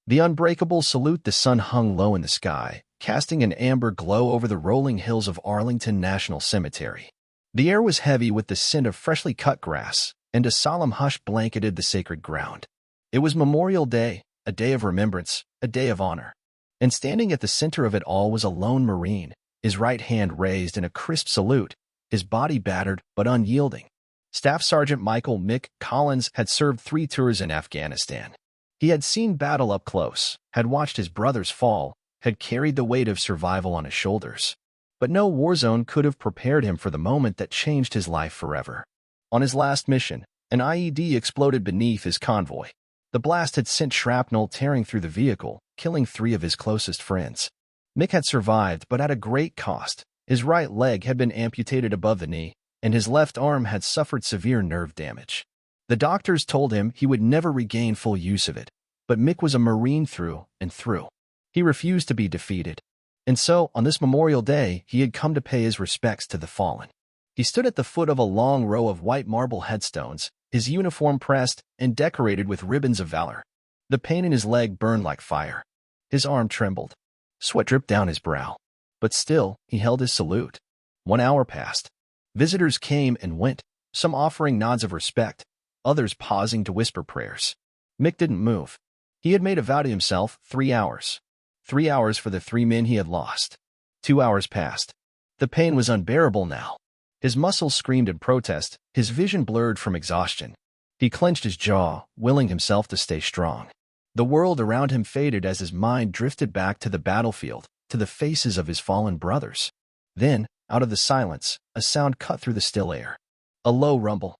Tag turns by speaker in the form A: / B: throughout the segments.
A: The unbreakable salute. The sun hung low in the sky, casting an amber glow over the rolling hills of Arlington National Cemetery. The air was heavy with the scent of freshly cut grass, and a solemn hush blanketed the sacred ground. It was Memorial Day, a day of remembrance, a day of honor. And standing at the center of it all was a lone Marine, his right hand raised in a crisp salute, his body battered but unyielding. Staff Sergeant Michael Mick Collins had served 3 tours in Afghanistan. He had seen battle up close, had watched his brothers fall, had carried the weight of survival on his shoulders. But no war zone could have prepared him for the moment that changed his life forever. On his last mission, an IED exploded beneath his convoy. The blast had sent shrapnel tearing through the vehicle, killing 3 of his closest friends. Mick had survived, but at a great cost. His right leg had been amputated above the knee, and his left arm had suffered severe nerve damage. The doctors told him he would never regain full use of it, but Mick was a Marine through and through. He refused to be defeated. And so, on this Memorial Day, he had come to pay his respects to the fallen. He stood at the foot of a long row of white marble headstones, his uniform pressed and decorated with ribbons of valor. The pain in his leg burned like fire. His arm trembled. Sweat dripped down his brow. But still, he held his salute. 1 hour passed. Visitors came and went, some offering nods of respect, others pausing to whisper prayers. Mick didn't move. He had made a vow to himself: 3 hours. 3 hours for the 3 men he had lost. 2 hours passed. The pain was unbearable now. His muscles screamed in protest, his vision blurred from exhaustion. He clenched his jaw, willing himself to stay strong. The world around him faded as his mind drifted back to the battlefield, to the faces of his fallen brothers. Then, out of the silence, a sound cut through the still air. A low rumble.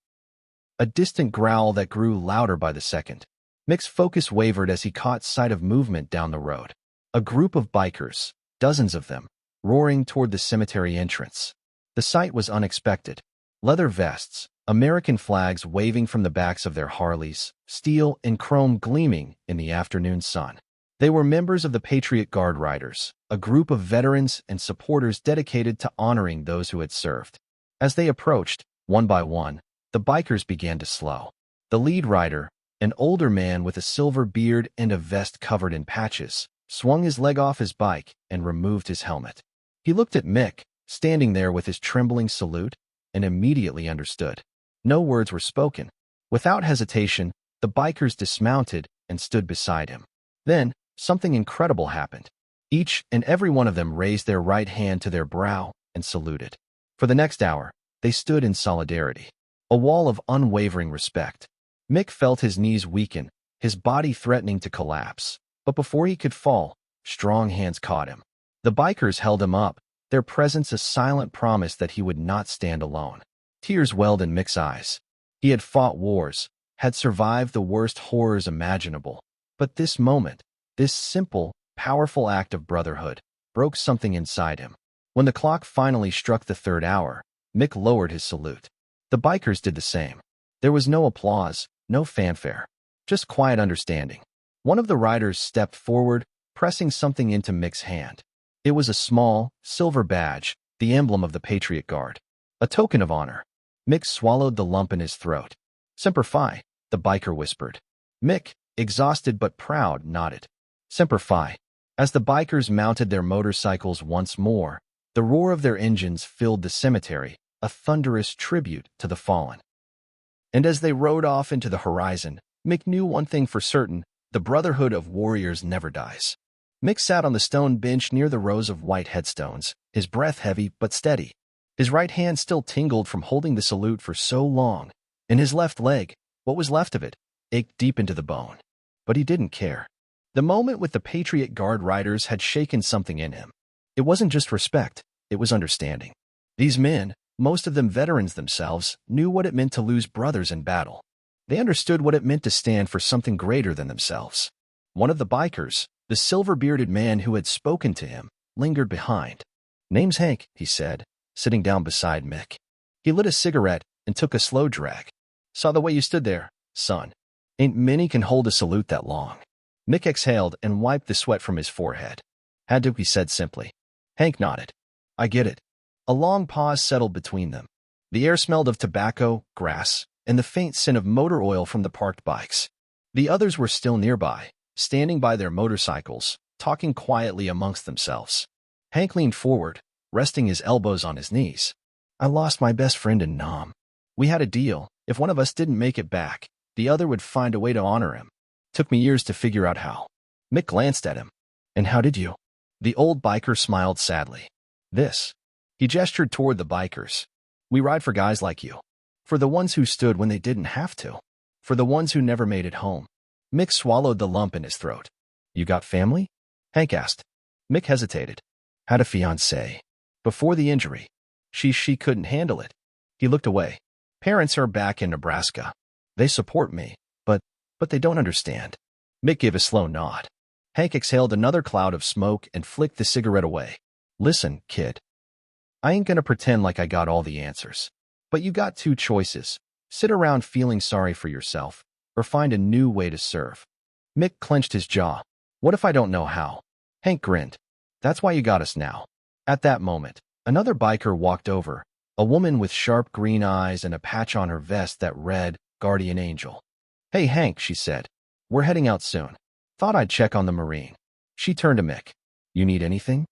A: A distant growl that grew louder by the second. Mick's focus wavered as he caught sight of movement down the road. A group of bikers, dozens of them, roaring toward the cemetery entrance. The sight was unexpected. Leather vests, American flags waving from the backs of their Harleys, steel and chrome gleaming in the afternoon sun. They were members of the Patriot Guard Riders, a group of veterans and supporters dedicated to honoring those who had served. As they approached, one by one, the bikers began to slow. The lead rider, an older man with a silver beard and a vest covered in patches, swung his leg off his bike and removed his helmet. He looked at Mick, standing there with his trembling salute, and immediately understood. No words were spoken. Without hesitation, the bikers dismounted and stood beside him. Then, something incredible happened. Each and every one of them raised their right hand to their brow and saluted. For the next hour, they stood in solidarity, a wall of unwavering respect. Mick felt his knees weaken, his body threatening to collapse. But before he could fall, strong hands caught him. The bikers held him up, their presence a silent promise that he would not stand alone. Tears welled in Mick's eyes. He had fought wars, had survived the worst horrors imaginable. But this moment, this simple, powerful act of brotherhood, broke something inside him. When the clock finally struck the 3rd hour, Mick lowered his salute. The bikers did the same. There was no applause, no fanfare, just quiet understanding. One of the riders stepped forward, pressing something into Mick's hand. It was a small, silver badge, the emblem of the Patriot Guard. A token of honor. Mick swallowed the lump in his throat. "Semper Fi," the biker whispered. Mick, exhausted but proud, nodded. "Semper Fi." As the bikers mounted their motorcycles once more, the roar of their engines filled the cemetery, a thunderous tribute to the fallen. And as they rode off into the horizon, Mick knew one thing for certain: the brotherhood of warriors never dies. Mick sat on the stone bench near the rows of white headstones, his breath heavy but steady. His right hand still tingled from holding the salute for so long, and his left leg, what was left of it, ached deep into the bone. But he didn't care. The moment with the Patriot Guard Riders had shaken something in him. It wasn't just respect, it was understanding. These men, most of them veterans themselves, knew what it meant to lose brothers in battle. They understood what it meant to stand for something greater than themselves. One of the bikers, the silver-bearded man who had spoken to him, lingered behind. "Name's Hank," he said, sitting down beside Mick. He lit a cigarette and took a slow drag. "Saw the way you stood there, son. Ain't many can hold a salute that long." Mick exhaled and wiped the sweat from his forehead. "Had to," he said simply. Hank nodded. "I get it." A long pause settled between them. The air smelled of tobacco, grass, and the faint scent of motor oil from the parked bikes. The others were still nearby, standing by their motorcycles, talking quietly amongst themselves. Hank leaned forward, resting his elbows on his knees. I lost my best friend in Nam. We had a deal. If one of us didn't make it back, the other would find a way to honor him. Took me years to figure out how. Mick glanced at him. And how did you? The old biker smiled sadly. This. He gestured toward the bikers. We ride for guys like you. For the ones who stood when they didn't have to. For the ones who never made it home. Mick swallowed the lump in his throat. You got family? Hank asked. Mick hesitated. Had a fiancée. Before the injury. She couldn't handle it. He looked away. Parents are back in Nebraska. They support me, but they don't understand. Mick gave a slow nod. Hank exhaled another cloud of smoke and flicked the cigarette away. Listen, kid. I ain't gonna pretend like I got all the answers. But you got two choices. Sit around feeling sorry for yourself, or find a new way to serve. Mick clenched his jaw. What if I don't know how? Hank grinned. That's why you got us now. At that moment, another biker walked over, a woman with sharp green eyes and a patch on her vest that read, Guardian Angel. Hey Hank, she said. We're heading out soon. Thought I'd check on the Marine. She turned to Mick. You need anything?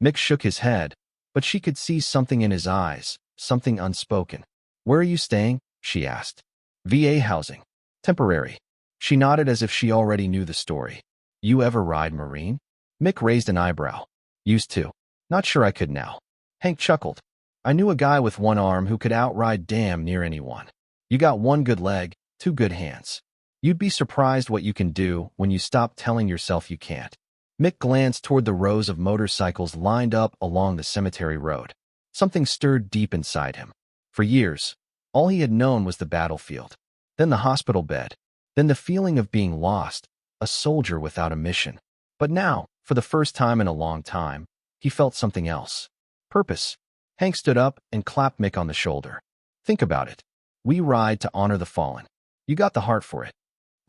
A: Mick shook his head, but she could see something in his eyes, something unspoken. Where are you staying? She asked. VA housing. Temporary. She nodded as if she already knew the story. You ever ride Marine? Mick raised an eyebrow. Used to. Not sure I could now. Hank chuckled. I knew a guy with one arm who could outride damn near anyone. You got one good leg, two good hands. You'd be surprised what you can do when you stop telling yourself you can't. Mick glanced toward the rows of motorcycles lined up along the cemetery road. Something stirred deep inside him. For years, all he had known was the battlefield, then the hospital bed, then the feeling of being lost, a soldier without a mission. But now, for the first time in a long time, he felt something else. Purpose. Hank stood up and clapped Mick on the shoulder. Think about it. We ride to honor the fallen. You got the heart for it.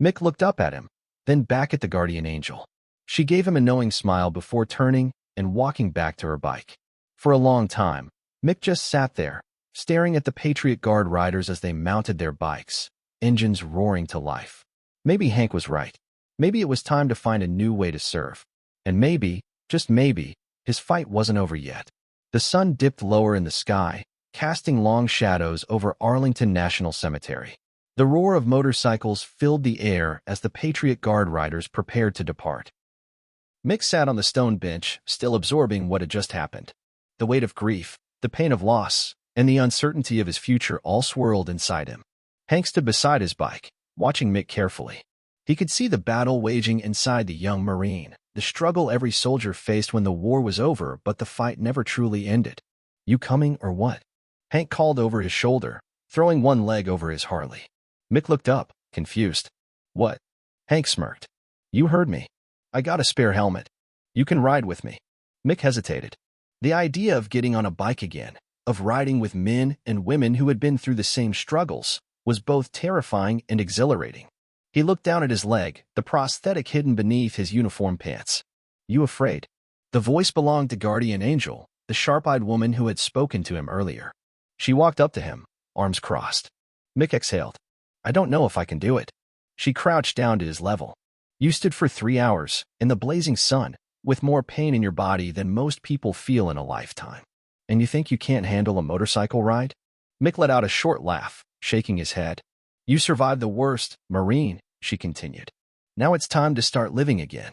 A: Mick looked up at him, then back at the Guardian Angel. She gave him a knowing smile before turning and walking back to her bike. For a long time, Mick just sat there, staring at the Patriot Guard riders as they mounted their bikes, engines roaring to life. Maybe Hank was right. Maybe it was time to find a new way to serve. And maybe, just maybe, his fight wasn't over yet. The sun dipped lower in the sky, casting long shadows over Arlington National Cemetery. The roar of motorcycles filled the air as the Patriot Guard riders prepared to depart. Mick sat on the stone bench, still absorbing what had just happened. The weight of grief, the pain of loss, and the uncertainty of his future all swirled inside him. Hank stood beside his bike, watching Mick carefully. He could see the battle waging inside the young Marine, the struggle every soldier faced when the war was over, but the fight never truly ended. You coming or what? Hank called over his shoulder, throwing one leg over his Harley. Mick looked up, confused. What? Hank smirked. You heard me. I got a spare helmet. You can ride with me. Mick hesitated. The idea of getting on a bike again, of riding with men and women who had been through the same struggles, was both terrifying and exhilarating. He looked down at his leg, the prosthetic hidden beneath his uniform pants. You afraid? The voice belonged to Guardian Angel, the sharp-eyed woman who had spoken to him earlier. She walked up to him, arms crossed. Mick exhaled. I don't know if I can do it. She crouched down to his level. You stood for 3 hours, in the blazing sun, with more pain in your body than most people feel in a lifetime. And you think you can't handle a motorcycle ride? Mick let out a short laugh, shaking his head. You survived the worst, Marine, she continued. Now it's time to start living again.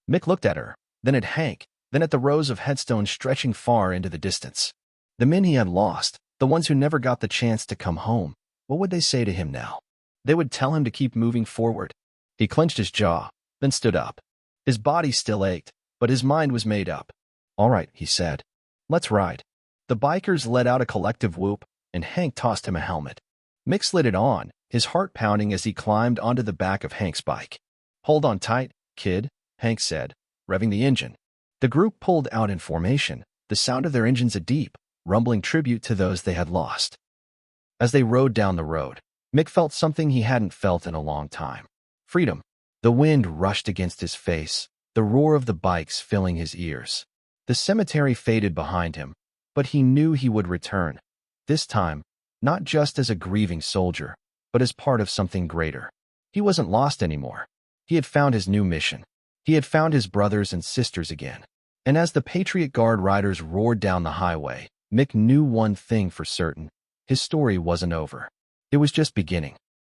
A: Mick looked at her, then at Hank, then at the rows of headstones stretching far into the distance. The men he had lost, the ones who never got the chance to come home, what would they say to him now? They would tell him to keep moving forward. He clenched his jaw, then stood up. His body still ached, but his mind was made up. All right, he said. Let's ride. The bikers let out a collective whoop, and Hank tossed him a helmet. Mick slid it on, his heart pounding as he climbed onto the back of Hank's bike. Hold on tight, kid, Hank said, revving the engine. The group pulled out in formation, the sound of their engines a deep, rumbling tribute to those they had lost. As they rode down the road, Mick felt something he hadn't felt in a long time. Freedom. The wind rushed against his face, the roar of the bikes filling his ears. The cemetery faded behind him, but he knew he would return. This time, not just as a grieving soldier, but as part of something greater. He wasn't lost anymore. He had found his new mission. He had found his brothers and sisters again. And as the Patriot Guard riders roared down the highway, Mick knew one thing for certain. His story wasn't over. It was just beginning.